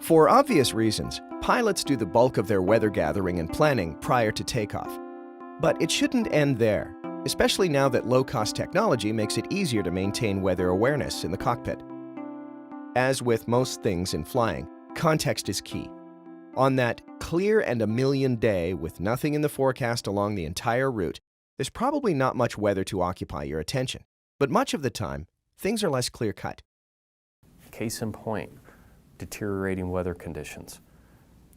For obvious reasons, pilots do the bulk of their weather gathering and planning prior to takeoff. But it shouldn't end there, especially now that low-cost technology makes it easier to maintain weather awareness in the cockpit. As with most things in flying, context is key. On that clear and a million day with nothing in the forecast along the entire route, there's probably not much weather to occupy your attention. But much of the time, things are less clear-cut. Case in point, deteriorating weather conditions.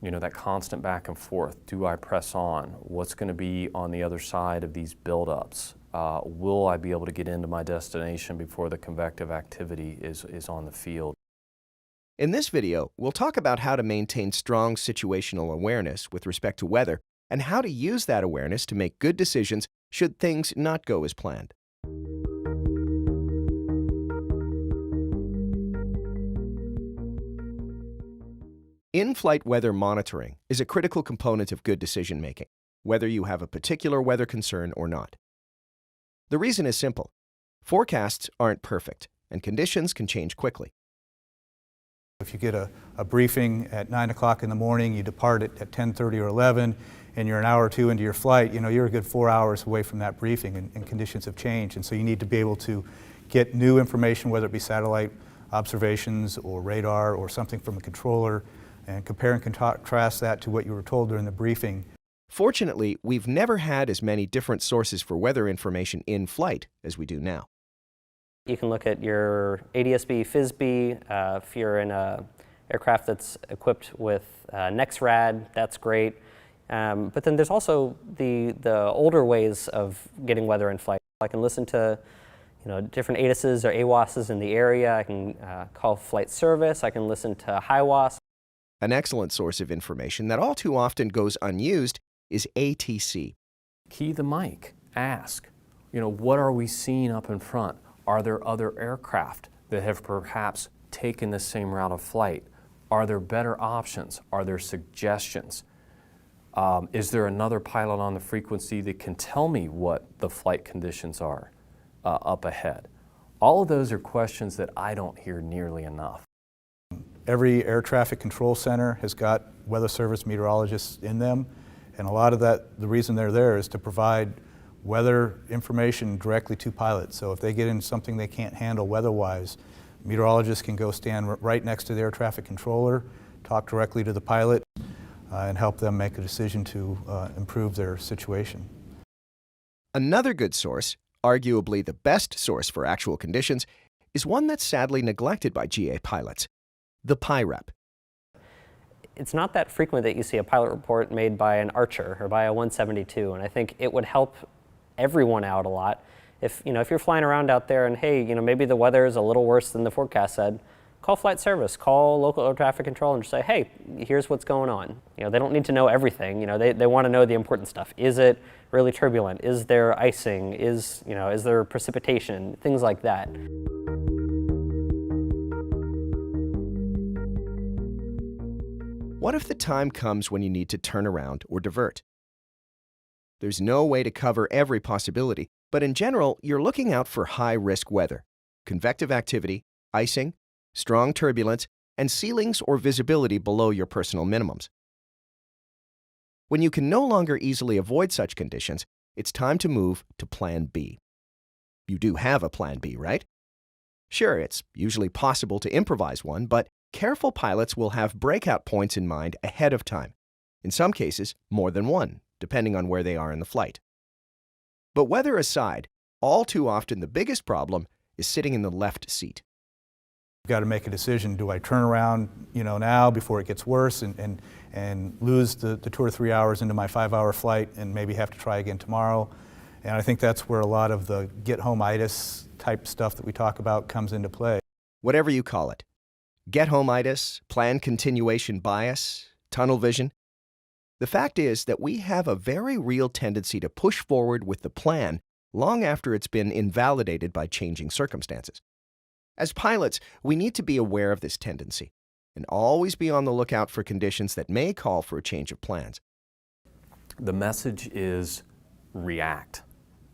You know, that constant back and forth. Do I press on? What's going to be on the other side of these buildups? Will I be able to get into my destination before the convective activity is on the field? In this video, we'll talk about how to maintain strong situational awareness with respect to weather and how to use that awareness to make good decisions should things not go as planned. In-flight weather monitoring is a critical component of good decision-making, whether you have a particular weather concern or not. The reason is simple. Forecasts aren't perfect, and conditions can change quickly. If you get a briefing at 9 o'clock in the morning, you depart at 10:30 or 11, and you're an hour or two into your flight, you know, you're a good 4 hours away from that briefing, and conditions have changed. And so you need to be able to get new information, whether it be satellite observations or radar or something from a controller, and compare and contrast that to what you were told during the briefing. Fortunately, we've never had as many different sources for weather information in flight as we do now. You can look at your ADS-B, FISB. If you're in an aircraft that's equipped with NEXRAD, that's great. But then there's also the older ways of getting weather in flight. I can listen to different ATISs or AWOSs in the area. I can call flight service. I can listen to HIWAS. An excellent source of information that all too often goes unused is ATC. Key the mic. Ask, what are we seeing up in front? Are there other aircraft that have perhaps taken the same route of flight? Are there better options? Are there suggestions? Is there another pilot on the frequency that can tell me what the flight conditions are up ahead? All of those are questions that I don't hear nearly enough. Every air traffic control center has got weather service meteorologists in them, and a lot of that, the reason they're there is to provide weather information directly to pilots. So if they get in something they can't handle weather-wise, meteorologists can go stand right next to the air traffic controller, talk directly to the pilot, and help them make a decision to improve their situation. Another good source, arguably the best source for actual conditions, is one that's sadly neglected by GA pilots: the PIREP. It's not that frequent that you see a pilot report made by an Archer or by a 172, and I think it would help everyone out a lot. If you're flying around out there and hey, maybe the weather is a little worse than the forecast said, call flight service, call local air traffic control and just say, hey, here's what's going on. They don't need to know everything. They want to know the important stuff. Is it really turbulent? Is there icing? Is there precipitation? Things like that. What if the time comes when you need to turn around or divert? There's no way to cover every possibility, but in general, you're looking out for high-risk weather, convective activity, icing, strong turbulence, and ceilings or visibility below your personal minimums. When you can no longer easily avoid such conditions, it's time to move to Plan B. You do have a Plan B, right? Sure, it's usually possible to improvise one, but careful pilots will have breakout points in mind ahead of time. In some cases, more than one, depending on where they are in the flight. But weather aside, all too often the biggest problem is sitting in the left seat. You've got to make a decision. Do I turn around, now before it gets worse and lose the 2 or 3 hours into my 5-hour flight and maybe have to try again tomorrow? And I think that's where a lot of the get-home-itis type stuff that we talk about comes into play. Whatever you call it. Get-home-itis, plan continuation bias, tunnel vision. The fact is that we have a very real tendency to push forward with the plan long after it's been invalidated by changing circumstances. As pilots, we need to be aware of this tendency and always be on the lookout for conditions that may call for a change of plans. The message is react.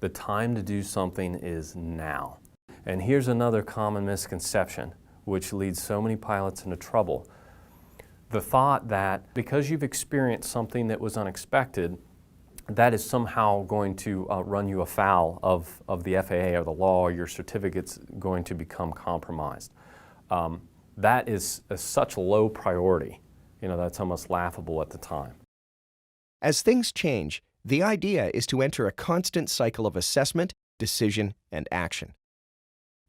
The time to do something is now. And here's another common misconception which leads so many pilots into trouble. The thought that because you've experienced something that was unexpected, that is somehow going to run you afoul of the FAA or the law, or your certificate's going to become compromised. That is such low priority, that's almost laughable at the time. As things change, the idea is to enter a constant cycle of assessment, decision, and action.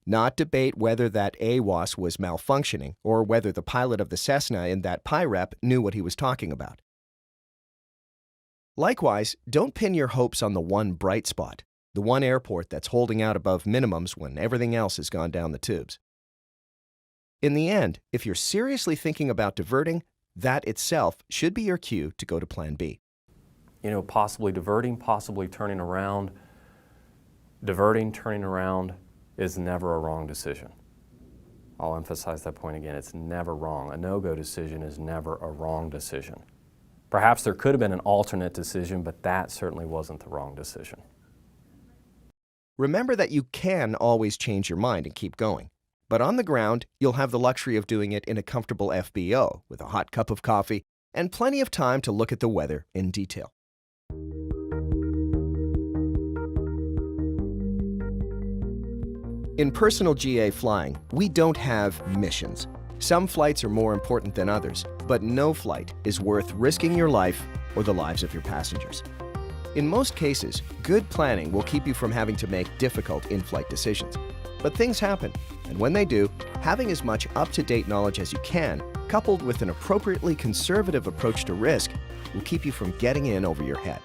Not debate whether that AWAS was malfunctioning or whether the pilot of the Cessna in that PIREP knew what he was talking about. Likewise, don't pin your hopes on the one bright spot, the one airport that's holding out above minimums when everything else has gone down the tubes. In the end, if you're seriously thinking about diverting, that itself should be your cue to go to Plan B. Possibly diverting, possibly turning around. Diverting, turning around is never a wrong decision. I'll emphasize that point again. It's never wrong. A no-go decision is never a wrong decision. Perhaps there could have been an alternate decision, but that certainly wasn't the wrong decision. Remember that you can always change your mind and keep going. But on the ground, you'll have the luxury of doing it in a comfortable FBO with a hot cup of coffee and plenty of time to look at the weather in detail. In personal GA flying, we don't have missions. Some flights are more important than others, but no flight is worth risking your life or the lives of your passengers. In most cases, good planning will keep you from having to make difficult in-flight decisions. But things happen, and when they do, having as much up-to-date knowledge as you can, coupled with an appropriately conservative approach to risk, will keep you from getting in over your head.